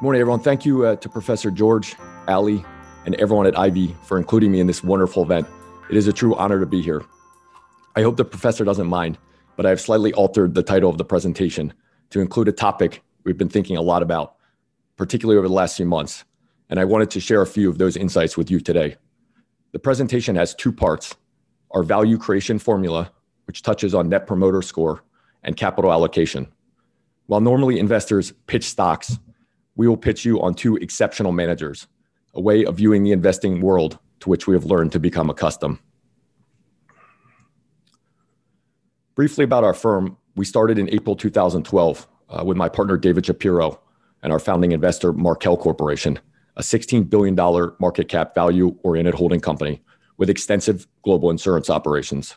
Good morning, everyone. Thank you to Professor George, Ali, and everyone at Ivey for including me in this wonderful event. It is a true honor to be here. I hope the professor doesn't mind, but I have slightly altered the title of the presentation to include a topic we've been thinking a lot about, particularly over the last few months, and I wanted to share a few of those insights with you today. The presentation has two parts: our value creation formula, which touches on net promoter score, and capital allocation. While normally investors pitch stocks, we will pitch you on two exceptional managers, a way of viewing the investing world to which we have learned to become accustomed. Briefly about our firm, we started in April 2012 with my partner David Shapiro and our founding investor Markel Corporation, a $16 billion market cap value-oriented holding company with extensive global insurance operations.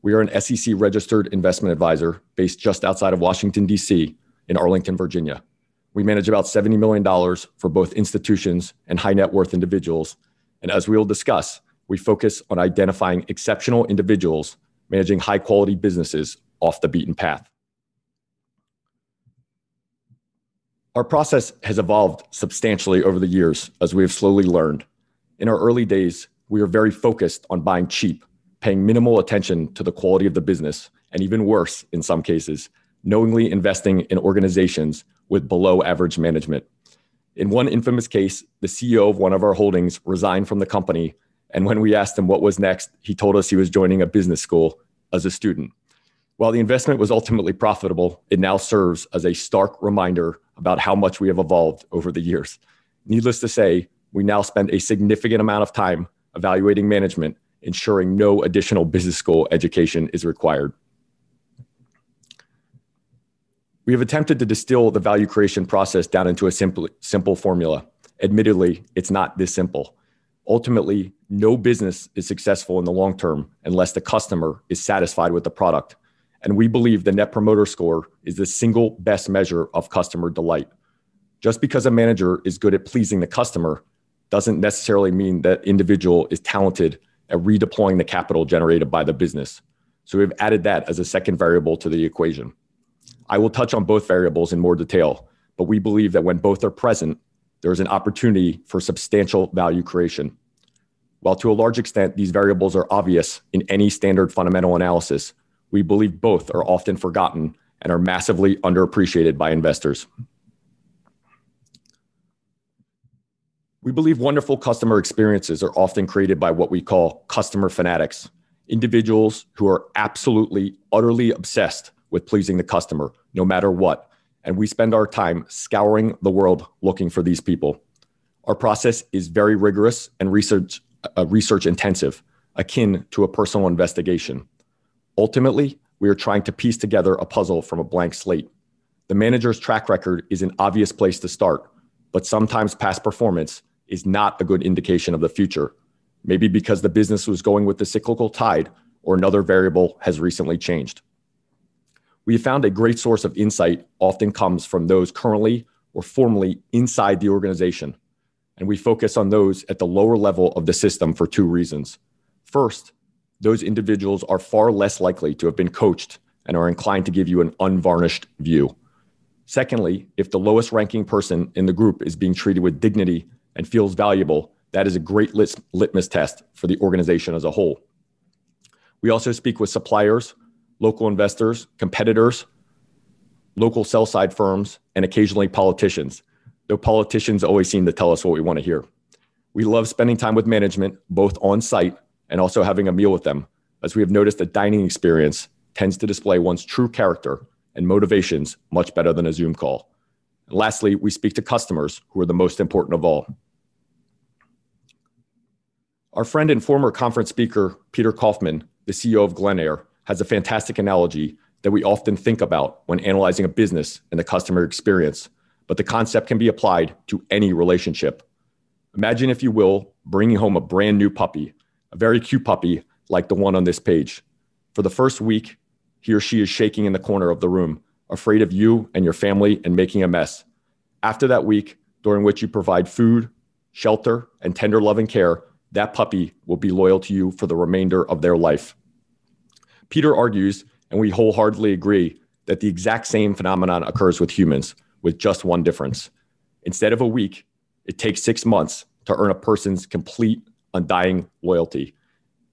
We are an SEC-registered investment advisor based just outside of Washington, D.C. in Arlington, Virginia. We manage about $70 million for both institutions and high net worth individuals. And as we will discuss, we focus on identifying exceptional individuals managing high quality businesses off the beaten path. Our process has evolved substantially over the years as we have slowly learned. In our early days, we were very focused on buying cheap, paying minimal attention to the quality of the business, and even worse in some cases, knowingly investing in organizations with below average management. In one infamous case, the CEO of one of our holdings resigned from the company, and when we asked him what was next, he told us he was joining a business school as a student. While the investment was ultimately profitable, it now serves as a stark reminder about how much we have evolved over the years. Needless to say, we now spend a significant amount of time evaluating management, ensuring no additional business school education is required. We have attempted to distill the value creation process down into a simple formula. Admittedly, it's not this simple. Ultimately, no business is successful in the long term unless the customer is satisfied with the product. And we believe the Net Promoter Score is the single best measure of customer delight. Just because a manager is good at pleasing the customer doesn't necessarily mean that individual is talented at redeploying the capital generated by the business. So we've added that as a second variable to the equation. I will touch on both variables in more detail, but we believe that when both are present, there is an opportunity for substantial value creation. While to a large extent, these variables are obvious in any standard fundamental analysis, we believe both are often forgotten and are massively underappreciated by investors. We believe wonderful customer experiences are often created by what we call customer fanatics, individuals who are absolutely, utterly obsessed with pleasing the customer, no matter what. And we spend our time scouring the world looking for these people. Our process is very rigorous and research intensive, akin to a personal investigation. Ultimately, we are trying to piece together a puzzle from a blank slate. The manager's track record is an obvious place to start, but sometimes past performance is not a good indication of the future, maybe because the business was going with the cyclical tide or another variable has recently changed. We have found a great source of insight often comes from those currently or formerly inside the organization, and we focus on those at the lower level of the system for two reasons. First, those individuals are far less likely to have been coached and are inclined to give you an unvarnished view. Secondly, if the lowest ranking person in the group is being treated with dignity and feels valuable, that is a great litmus test for the organization as a whole. We also speak with suppliers, local investors, competitors, local sell-side firms, and occasionally politicians, though politicians always seem to tell us what we want to hear. We love spending time with management, both on site and also having a meal with them, as we have noticed a dining experience tends to display one's true character and motivations much better than a Zoom call. And lastly, we speak to customers, who are the most important of all. Our friend and former conference speaker, Peter Kaufman, the CEO of Glenair, has a fantastic analogy that we often think about when analyzing a business and the customer experience, but the concept can be applied to any relationship. Imagine, if you will, bringing home a brand new puppy, a very cute puppy like the one on this page. For the first week, he or she is shaking in the corner of the room, afraid of you and your family and making a mess. After that week, during which you provide food, shelter, and tender loving care, that puppy will be loyal to you for the remainder of their life. Peter argues, and we wholeheartedly agree, that the exact same phenomenon occurs with humans, with just one difference. Instead of a week, it takes 6 months to earn a person's complete, undying loyalty.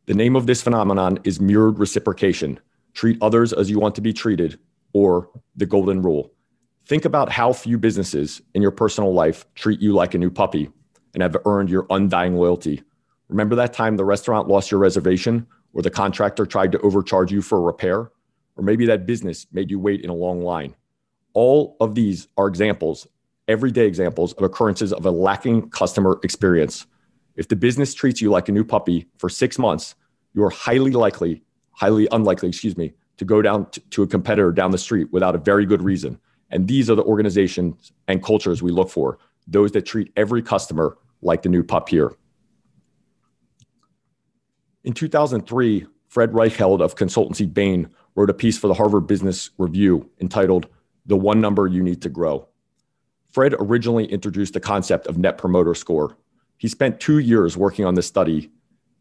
The name of this phenomenon is mirrored reciprocation. Treat others as you want to be treated, or the golden rule. Think about how few businesses in your personal life treat you like a new puppy and have earned your undying loyalty. Remember that time the restaurant lost your reservation, or the contractor tried to overcharge you for a repair? Or maybe that business made you wait in a long line. All of these are examples, everyday examples of occurrences of a lacking customer experience. If the business treats you like a new puppy for 6 months, you are highly unlikely, to go down to a competitor down the street without a very good reason. And these are the organizations and cultures we look for, those that treat every customer like the new pup here. In 2003, Fred Reichheld of consultancy Bain wrote a piece for the Harvard Business Review entitled, "The One Number You Need to Grow." Fred originally introduced the concept of Net Promoter Score. He spent 2 years working on this study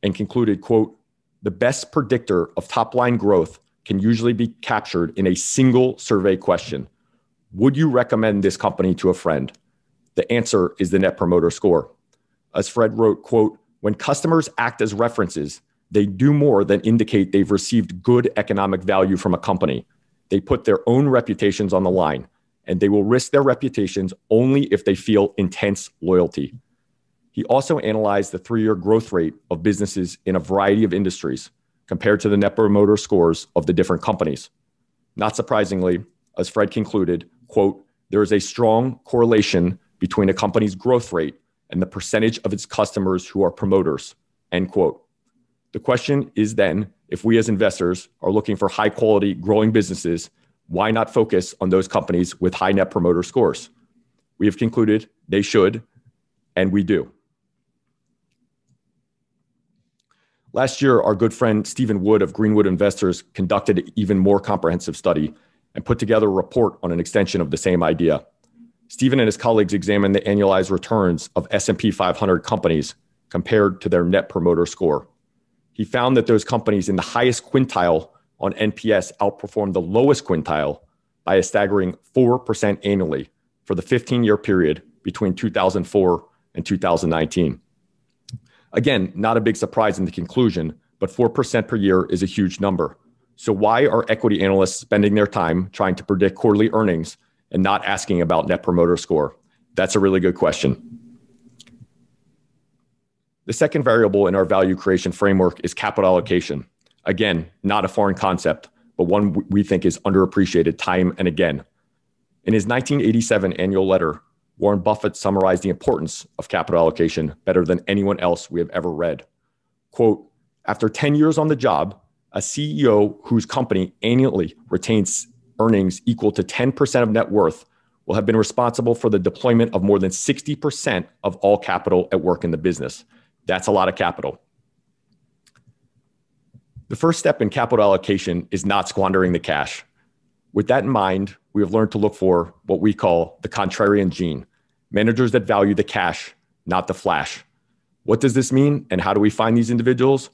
and concluded, quote, "The best predictor of top-line growth can usually be captured in a single survey question. Would you recommend this company to a friend? The answer is the Net Promoter Score." As Fred wrote, quote, "When customers act as references, they do more than indicate they've received good economic value from a company. They put their own reputations on the line, and they will risk their reputations only if they feel intense loyalty." He also analyzed the 3-year growth rate of businesses in a variety of industries compared to the Net Promoter Scores of the different companies. Not surprisingly, as Fred concluded, quote, "There is a strong correlation between a company's growth rate and the percentage of its customers who are promoters," end quote. The question is then, if we as investors are looking for high quality growing businesses, why not focus on those companies with high Net Promoter Scores? We have concluded they should, and we do. Last year, our good friend Stephen Wood of Greenwood Investors conducted an even more comprehensive study and put together a report on an extension of the same idea. Stephen and his colleagues examined the annualized returns of S&P 500 companies compared to their Net Promoter Score. He found that those companies in the highest quintile on NPS outperformed the lowest quintile by a staggering 4% annually for the 15-year period between 2004 and 2019. Again, not a big surprise in the conclusion, but 4% per year is a huge number. So why are equity analysts spending their time trying to predict quarterly earnings and not asking about Net Promoter Score? That's a really good question. The second variable in our value creation framework is capital allocation. Again, not a foreign concept, but one we think is underappreciated time and again. In his 1987 annual letter, Warren Buffett summarized the importance of capital allocation better than anyone else we have ever read. Quote, "After 10 years on the job, a CEO whose company annually retains earnings equal to 10% of net worth will have been responsible for the deployment of more than 60% of all capital at work in the business. That's a lot of capital." The first step in capital allocation is not squandering the cash. With that in mind, we have learned to look for what we call the contrarian gene, managers that value the cash, not the flash. What does this mean, and how do we find these individuals?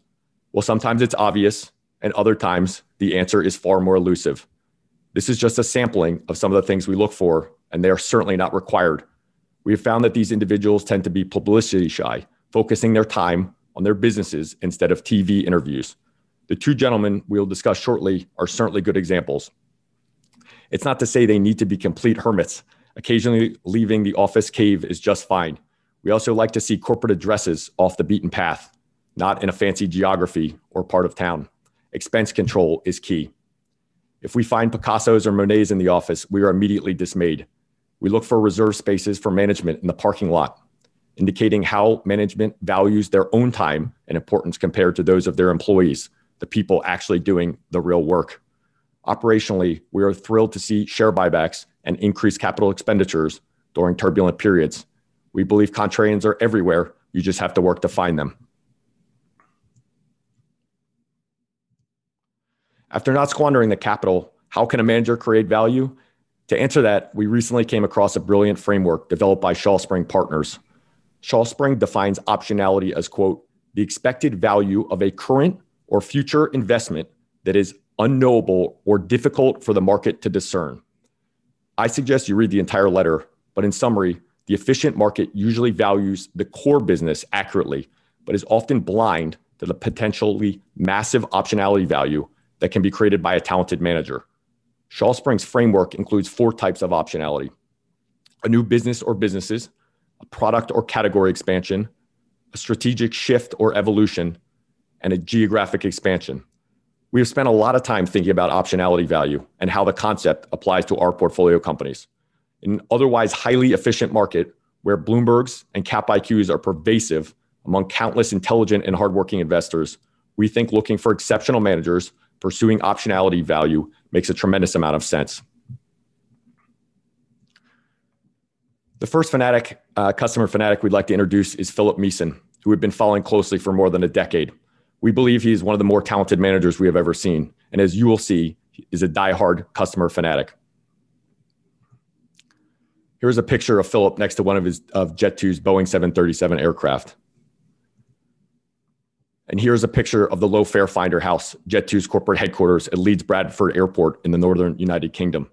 Well, sometimes it's obvious, and other times the answer is far more elusive. This is just a sampling of some of the things we look for, and they are certainly not required. We have found that these individuals tend to be publicity shy, focusing their time on their businesses instead of TV interviews. The two gentlemen we'll discuss shortly are certainly good examples. It's not to say they need to be complete hermits. Occasionally leaving the office cave is just fine. We also like to see corporate addresses off the beaten path, not in a fancy geography or part of town. Expense control is key. If we find Picassos or Monets in the office, we are immediately dismayed. We look for reserve spaces for management in the parking lot, indicating how management values their own time and importance compared to those of their employees, the people actually doing the real work. Operationally, we are thrilled to see share buybacks and increased capital expenditures during turbulent periods. We believe contrarians are everywhere. You just have to work to find them. After not squandering the capital, how can a manager create value? To answer that, we recently came across a brilliant framework developed by Shaw Spring Partners. Shaw Spring defines optionality as, quote, "the expected value of a current or future investment that is unknowable or difficult for the market to discern." I suggest you read the entire letter, but in summary, The efficient market usually values the core business accurately, but is often blind to the potentially massive optionality value that can be created by a talented manager. Shaw Spring's framework includes 4 types of optionality: a new business or businesses, a product or category expansion, a strategic shift or evolution, and a geographic expansion. We have spent a lot of time thinking about optionality value and how the concept applies to our portfolio companies. In an otherwise highly efficient market where Bloomberg's and Cap IQs are pervasive among countless intelligent and hardworking investors, we think looking for exceptional managers pursuing optionality value makes a tremendous amount of sense. The first customer fanatic we'd like to introduce is Philip Meeson, who we've been following closely for more than a decade. We believe he is one of the more talented managers we have ever seen, and as you will see, is a diehard customer fanatic. Here's a picture of Philip next to one of Jet2's Boeing 737 aircraft. And here's a picture of the Low Fare Finder House, Jet2's corporate headquarters at Leeds Bradford Airport in the Northern United Kingdom.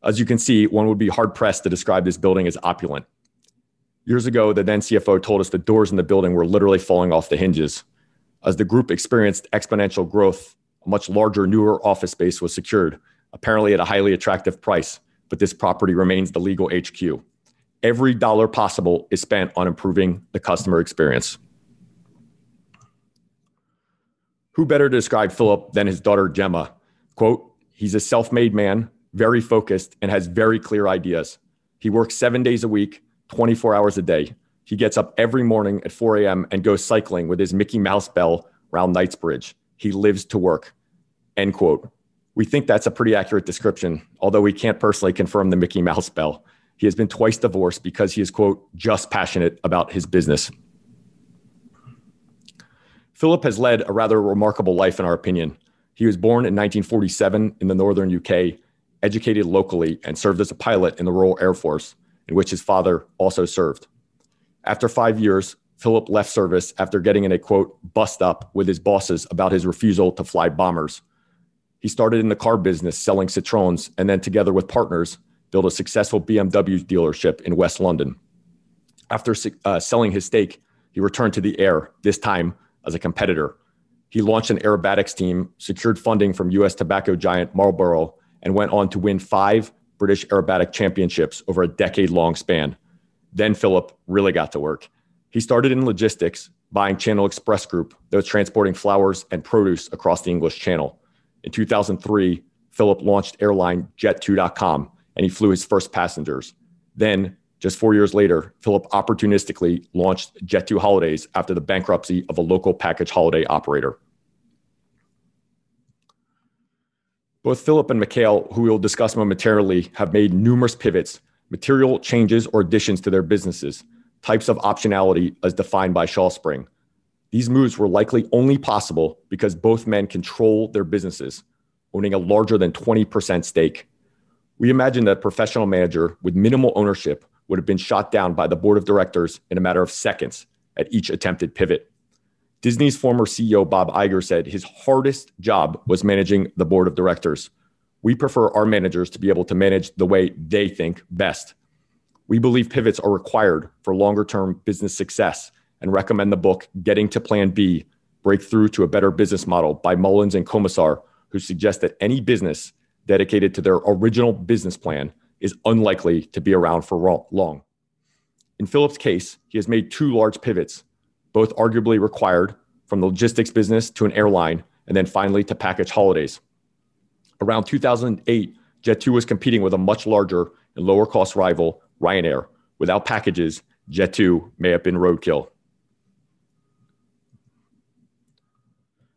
As you can see, one would be hard-pressed to describe this building as opulent. Years ago, the then CFO told us the doors in the building were literally falling off the hinges. As the group experienced exponential growth, a much larger, newer office space was secured, apparently at a highly attractive price, but this property remains the legal HQ. Every dollar possible is spent on improving the customer experience. Who better to describe Philip than his daughter, Gemma? Quote, he's a self-made man, very focused, and has very clear ideas. He works 7 days a week, 24 hours a day. He gets up every morning at 4 a.m. and goes cycling with his Mickey Mouse bell around Knightsbridge. He lives to work, end quote. We think that's a pretty accurate description, although we can't personally confirm the Mickey Mouse bell. He has been twice divorced because he is, quote, just passionate about his business. Philip has led a rather remarkable life in our opinion. He was born in 1947 in the northern UK, educated locally, and served as a pilot in the Royal Air Force, in which his father also served. After 5 years, Philip left service after getting in a, quote, bust up with his bosses about his refusal to fly bombers. He started in the car business selling Citroens and then together with partners, built a successful BMW dealership in West London. After selling his stake, he returned to the air, this time as a competitor. He launched an aerobatics team, secured funding from US tobacco giant Marlboro, and went on to win 5 British aerobatic championships over a decade-long span. Then Philip really got to work. He started in logistics, buying Channel Express Group that was transporting flowers and produce across the English Channel. In 2003, Philip launched airline Jet2.com, and he flew his first passengers. Then, just 4 years later, Philip opportunistically launched Jet2 Holidays after the bankruptcy of a local package holiday operator. Both Philip and Mikhail, who we will discuss momentarily, have made numerous pivots, material changes or additions to their businesses, types of optionality as defined by Shaw Spring. These moves were likely only possible because both men control their businesses, owning a larger than 20% stake. We imagine that a professional manager with minimal ownership would have been shot down by the board of directors in a matter of seconds at each attempted pivot. Disney's former CEO Bob Iger said his hardest job was managing the board of directors. We prefer our managers to be able to manage the way they think best. We believe pivots are required for longer-term business success and recommend the book Getting to Plan B, Breakthrough to a Better Business Model by Mullins and Commissar, who suggest that any business dedicated to their original business plan is unlikely to be around for long. In Philip's case, he has made 2 large pivots, both arguably required, from the logistics business to an airline, and then finally to package holidays. Around 2008, Jet2 was competing with a much larger and lower cost rival, Ryanair. Without packages, Jet2 may have been roadkill.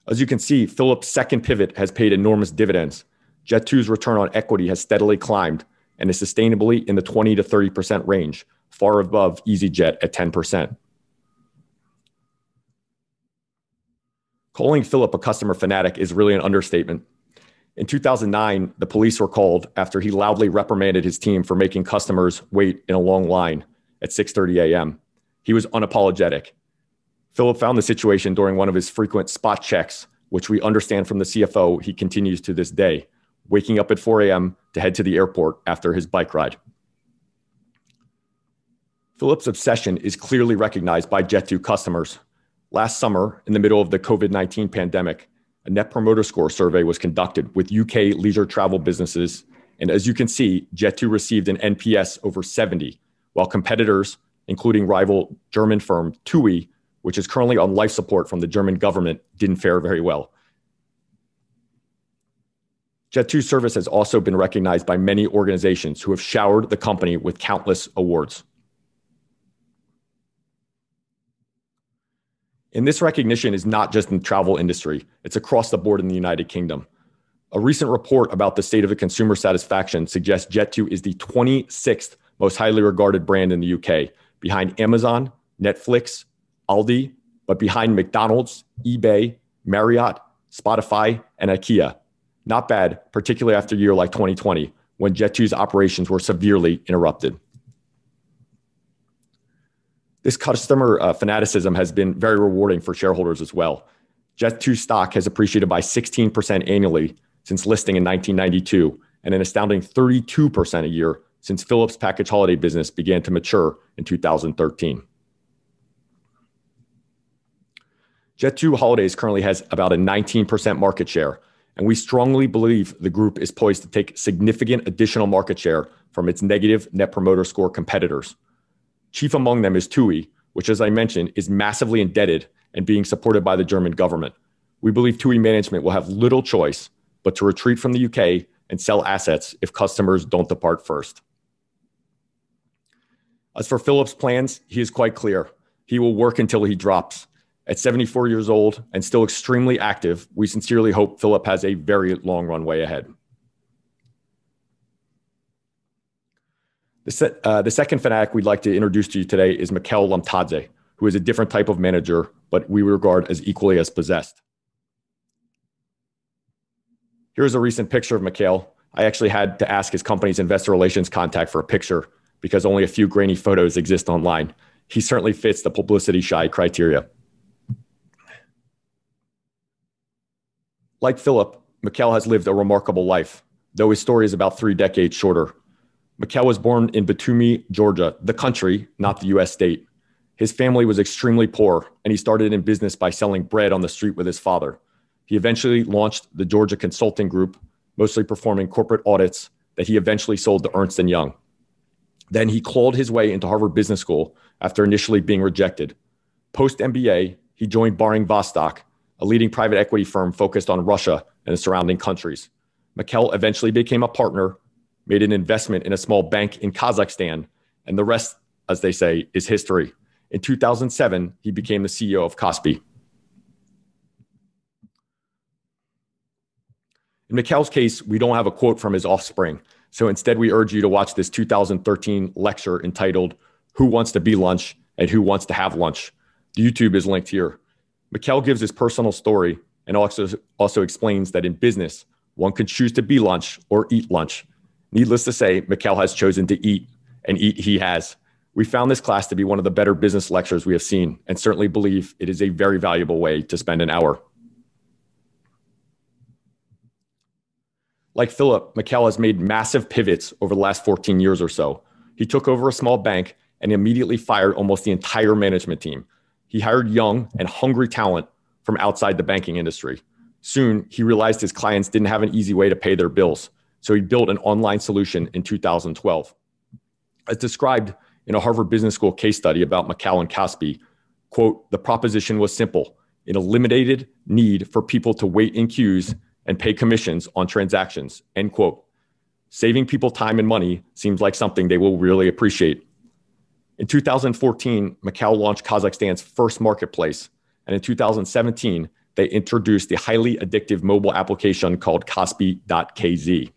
As you can see, Philip's second pivot has paid enormous dividends. Jet2's return on equity has steadily climbed and is sustainably in the 20 to 30% range, far above EasyJet at 10%. Calling Philip a customer fanatic is really an understatement. In 2009, the police were called after he loudly reprimanded his team for making customers wait in a long line at 6:30 a.m. He was unapologetic. Philip found the situation during one of his frequent spot checks, which we understand from the CFO he continues to this day, waking up at 4 a.m. to head to the airport after his bike ride. Philips' obsession is clearly recognized by Jet2 customers. Last summer, in the middle of the COVID-19 pandemic, a Net Promoter Score survey was conducted with UK leisure travel businesses, and as you can see, Jet2 received an NPS over 70, while competitors, including rival German firm TUI, which is currently on life support from the German government, didn't fare very well. Jet2 service has also been recognized by many organizations who have showered the company with countless awards. And this recognition is not just in the travel industry, it's across the board in the United Kingdom. A recent report about the state of the consumer satisfaction suggests Jet2 is the 26th most highly regarded brand in the UK, behind Amazon, Netflix, Aldi, but behind McDonald's, eBay, Marriott, Spotify, and IKEA. Not bad, particularly after a year like 2020, when Jet2's operations were severely interrupted. This customer fanaticism has been very rewarding for shareholders as well. Jet2 stock has appreciated by 16% annually since listing in 1992, and an astounding 32% a year since Philips' package holiday business began to mature in 2013. Jet2 Holidays currently has about a 19% market share, and we strongly believe the group is poised to take significant additional market share from its negative Net Promoter Score competitors. Chief among them is TUI, which, as I mentioned, is massively indebted and being supported by the German government. We believe TUI management will have little choice but to retreat from the UK and sell assets if customers don't depart first. As for Philips' plans, he is quite clear. He will work until he drops. At 74 years old and still extremely active, we sincerely hope Philip has a very long runway ahead. The second fanatic we'd like to introduce to you today is Mikhail Lomtadze, who is a different type of manager, but we regard as equally as possessed. Here's a recent picture of Mikhail. I actually had to ask his company's investor relations contact for a picture because only a few grainy photos exist online. He certainly fits the publicity-shy criteria. Like Philip, Mikhail has lived a remarkable life, though his story is about 3 decades shorter. Mikhail was born in Batumi, Georgia, the country, not the US state. His family was extremely poor, and he started in business by selling bread on the street with his father. He eventually launched the Georgia Consulting Group, mostly performing corporate audits that he eventually sold to Ernst & Young. Then he clawed his way into Harvard Business School after initially being rejected. Post-MBA, he joined Baring Vostok, a leading private equity firm focused on Russia and the surrounding countries. Mikhail eventually became a partner, made an investment in a small bank in Kazakhstan, and the rest, as they say, is history. In 2007, he became the CEO of KASPI. In Mikhail's case, we don't have a quote from his offspring, so instead we urge you to watch this 2013 lecture entitled "Who Wants to Be Lunch and Who Wants to Have Lunch?" The YouTube is linked here. Mikhail gives his personal story and also explains that in business, one can choose to be lunch or eat lunch. Needless to say, Mikhail has chosen to eat, and eat he has. We found this class to be one of the better business lectures we have seen, and certainly believe it is a very valuable way to spend an hour. Like Philip, Mikhail has made massive pivots over the last 14 years or so. He took over a small bank and immediately fired almost the entire management team. He hired young and hungry talent from outside the banking industry. Soon, he realized his clients didn't have an easy way to pay their bills, so he built an online solution in 2012. As described in a Harvard Business School case study about Mikhail and KASPI, quote, "The proposition was simple. It eliminated need for people to wait in queues and pay commissions on transactions," end quote. Saving people time and money seems like something they will really appreciate. In 2014, Mikhail launched Kazakhstan's first marketplace, and in 2017, they introduced the highly addictive mobile application called KASPI.kz.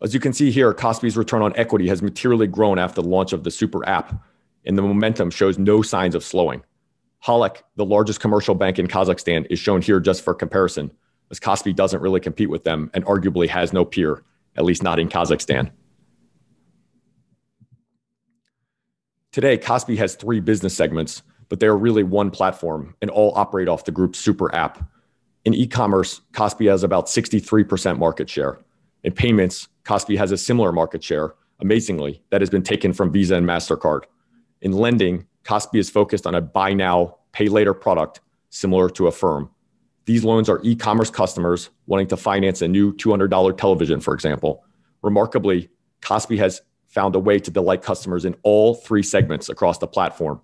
As you can see here, KASPI'S return on equity has materially grown after the launch of the super app, and the momentum shows no signs of slowing. Halak, the largest commercial bank in Kazakhstan, is shown here just for comparison, as KASPI doesn't really compete with them and arguably has no peer, at least not in Kazakhstan. Today, KASPI has 3 business segments, but they are really one platform and all operate off the group's super app. In e-commerce, KASPI has about 63% market share. In payments, KASPI has a similar market share, Amazingly, that has been taken from Visa and MasterCard. In lending, KASPI is focused on a buy now, pay later product similar to Affirm. These loans are e-commerce customers wanting to finance a new $200 television, for example. Remarkably, KASPI has found a way to delight customers in all three segments across the platform.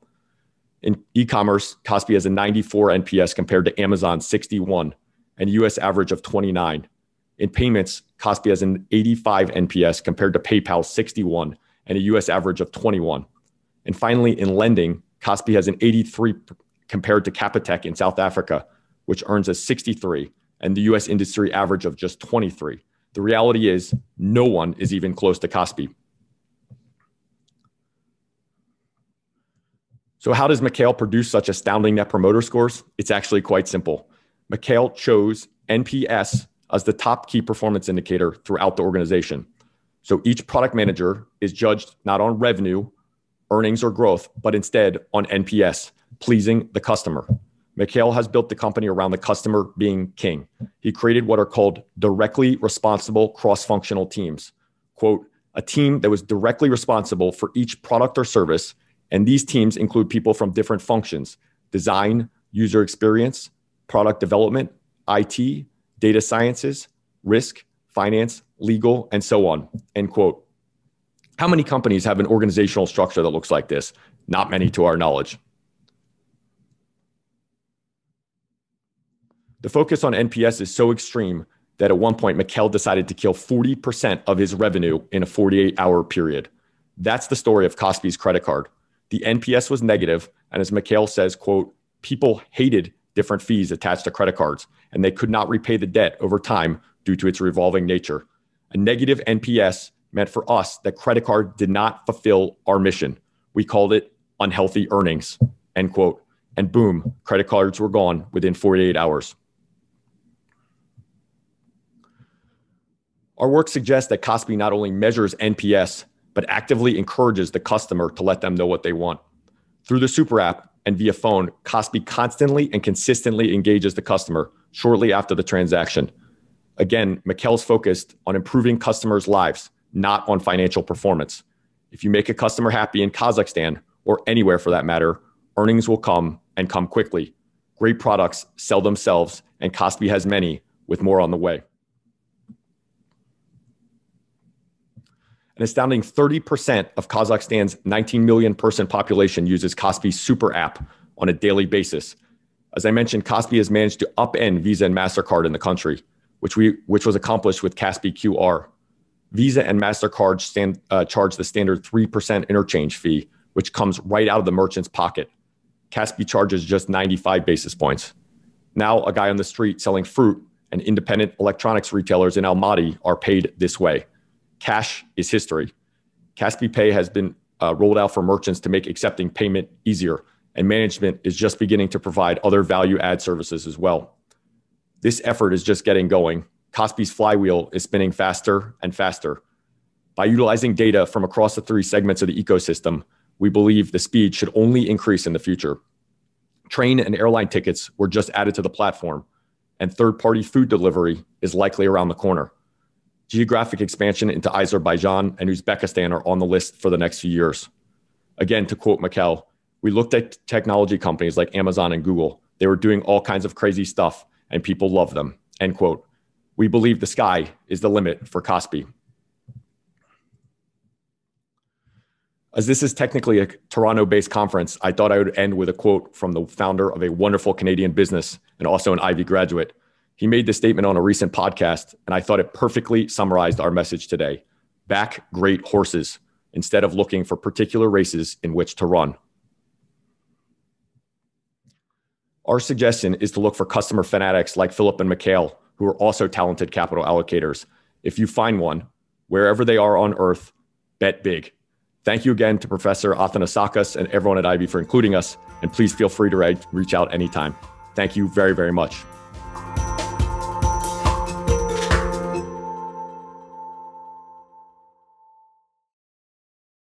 In e-commerce, KASPI has a 94 NPS compared to Amazon's 61 and US average of 29. In payments, KASPI has an 85 NPS compared to PayPal's 61 and a US average of 21. And finally, in lending, KASPI has an 83 compared to Capitec in South Africa, which earns a 63, and the US industry average of just 23. The reality is no one is even close to KASPI. So how does Mikhail produce such astounding net promoter scores? It's actually quite simple. Mikhail chose NPS as the top key performance indicator throughout the organization. So each product manager is judged not on revenue, earnings, or growth, but instead on NPS, pleasing the customer. Mikhail has built the company around the customer being king. He created what are called directly responsible cross-functional teams. Quote, a team that was directly responsible for each product or service, and these teams include people from different functions: design, user experience, product development, IT, data sciences, risk, finance, legal, and so on, end quote. How many companies have an organizational structure that looks like this? Not many to our knowledge. The focus on NPS is so extreme that at one point, Mikhail decided to kill 40% of his revenue in a 48-hour period. That's the story of KASPI'S credit card. The NPS was negative, and as Mikhail says, quote, people hated different fees attached to credit cards, and they could not repay the debt over time due to its revolving nature. A negative NPS meant for us that credit card did not fulfill our mission. We called it unhealthy earnings, end quote. And boom, credit cards were gone within 48 hours. Our work suggests that KASPI not only measures NPS, but actively encourages the customer to let them know what they want. Through the super app and via phone, KASPI constantly and consistently engages the customer shortly after the transaction. Again, Mikhail's focused on improving customers' lives, not on financial performance. If you make a customer happy in Kazakhstan, or anywhere for that matter, earnings will come and come quickly. Great products sell themselves, and KASPI has many, with more on the way. An astounding 30% of Kazakhstan's 19 million person population uses KASPI'S super app on a daily basis. As I mentioned, KASPI has managed to upend Visa and MasterCard in the country, which was accomplished with KASPI QR. Visa and MasterCard charge the standard 3% interchange fee, which comes right out of the merchant's pocket. KASPI charges just 95 basis points. Now, a guy on the street selling fruit and independent electronics retailers in Almaty are paid this way. Cash is history. KASPI Pay has been rolled out for merchants to make accepting payment easier, and management is just beginning to provide other value-add services as well. This effort is just getting going. KASPI'S flywheel is spinning faster and faster. By utilizing data from across the three segments of the ecosystem, we believe the speed should only increase in the future. Train and airline tickets were just added to the platform, and third-party food delivery is likely around the corner. Geographic expansion into Azerbaijan and Uzbekistan are on the list for the next few years. Again, to quote Mikhail, we looked at technology companies like Amazon and Google. They were doing all kinds of crazy stuff, and people love them, end quote. We believe the sky is the limit for KASPI. As this is technically a Toronto-based conference, I thought I would end with a quote from the founder of a wonderful Canadian business and also an Ivey graduate. He made this statement on a recent podcast, and I thought it perfectly summarized our message today. Back great horses instead of looking for particular races in which to run. Our suggestion is to look for customer fanatics like Philip and Mikhail, who are also talented capital allocators. If you find one, wherever they are on earth, bet big. Thank you again to Professor Athanasakis and everyone at Ivey for including us, and please feel free to reach out anytime. Thank you very, very much.